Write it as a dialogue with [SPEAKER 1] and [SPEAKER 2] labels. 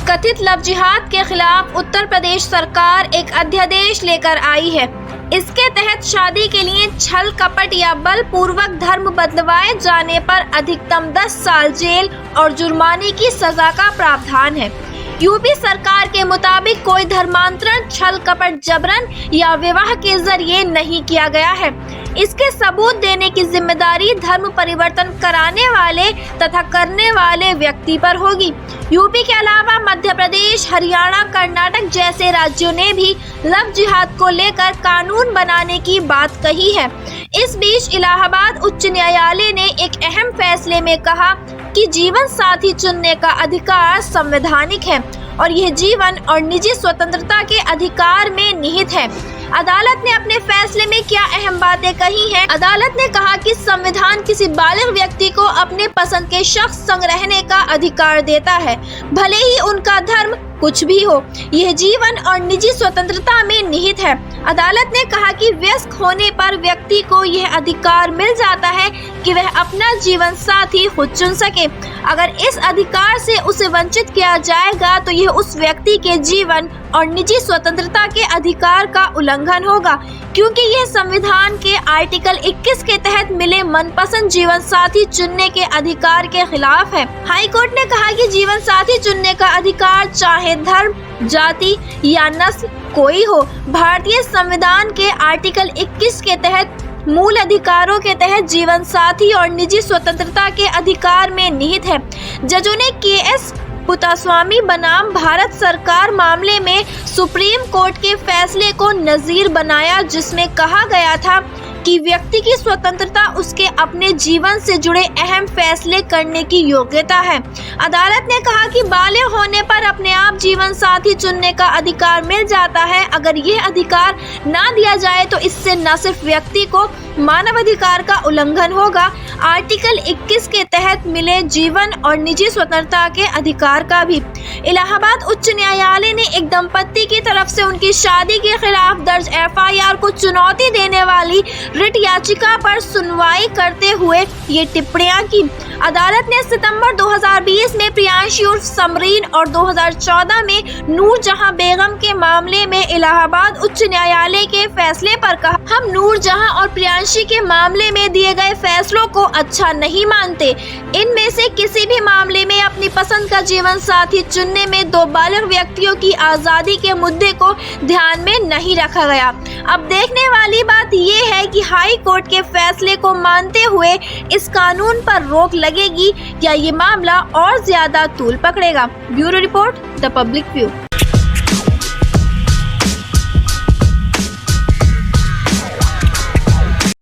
[SPEAKER 1] कथित लव जिहाद के खिलाफ उत्तर प्रदेश सरकार एक अध्यादेश लेकर आई है। इसके तहत शादी के लिए छल कपट या बलपूर्वक धर्म बदलवाए जाने पर अधिकतम 10 साल जेल और जुर्माने की सजा का प्रावधान है। यूपी सरकार के मुताबिक कोई धर्मांतरण छल कपट जबरन या विवाह के जरिए नहीं किया गया है। इसके सबूत देने की जिम्मेदारी धर्म परिवर्तन कराने वाले तथा करने वाले व्यक्ति पर होगी। यूपी के अलावा मध्य प्रदेश, हरियाणा, कर्नाटक जैसे राज्यों ने भी लव जिहाद को लेकर कानून बनाने की बात कही है। इस बीच इलाहाबाद उच्च न्यायालय ने एक अहम फैसले में कहा कि जीवन साथी चुनने का अधिकार संवैधानिक है और यह जीवन और निजी स्वतंत्रता के अधिकार में निहित है। अदालत ने अपने फैसले में क्या अहम बातें कही हैं? अदालत ने कहा कि संविधान किसी बालिग व्यक्ति को अपने पसंद के शख्स संग रहने का अधिकार देता है, भले ही उनका धर्म कुछ भी हो। यह जीवन और निजी स्वतंत्रता में निहित है। अदालत ने कहा कि वयस्क होने पर व्यक्ति को यह अधिकार मिल जाता है कि वह अपना जीवन साथी खुद चुन सके। अगर इस अधिकार से उसे वंचित किया जाएगा तो यह उस व्यक्ति के जीवन और निजी स्वतंत्रता के अधिकार का उल्लंघन होगा, क्योंकि यह संविधान के आर्टिकल 21 के तहत मिले मनपसंद जीवन साथी चुनने के अधिकार के खिलाफ है। हाई कोर्ट ने कहा कि जीवन साथी चुनने का अधिकार चाहे धर्म, जाति या नस्ल कोई हो, भारतीय संविधान के आर्टिकल 21 के तहत मूल अधिकारों के तहत जीवन साथी और निजी स्वतंत्रता के अधिकार में निहित है। जजों ने के.एस. पुतास्वामी बनाम भारत सरकार मामले में सुप्रीम कोर्ट के फैसले को नजीर बनाया, जिसमें कहा गया था कि व्यक्ति की स्वतंत्रता उसके अपने जीवन से जुड़े अहम फैसले करने की योग्यता है। अदालत ने कहा कि बालिग होने पर अपने आप जीवन साथी चुनने का अधिकार मिल जाता है। अगर यह अधिकार ना दिया जाए तो इससे न सिर्फ व्यक्ति को मानवाधिकार का उल्लंघन होगा, आर्टिकल 21 के तहत मिले जीवन और निजी स्वतंत्रता के अधिकार का भी। इलाहाबाद उच्च न्यायालय ने एक दंपत्ति की तरफ से उनकी शादी के खिलाफ दर्ज एफआईआर को चुनौती देने वाली रिट याचिका पर सुनवाई करते हुए ये टिप्पणियां की। अदालत ने सितंबर 2020 में प्रियांशी उर्फ समरीन और 2014 में नूरजहां बेगम के मामले में इलाहाबाद उच्च न्यायालय के फैसले पर कहा, हम नूरजहां और प्रियांशी के मामले में दिए गए फैसलों को अच्छा नहीं मानते। इनमें से किसी भी मामले में अपनी पसंद का जीवन साथी चुनने में दो बालिग व्यक्तियों की आजादी के मुद्दे को ध्यान में नहीं रखा गया। अब देखने वाली बात ये है कि हाई कोर्ट के फैसले को मानते हुए इस कानून पर रोक लगेगी या ये मामला और ज्यादा तूल पकड़ेगा। Bureau report, the public view.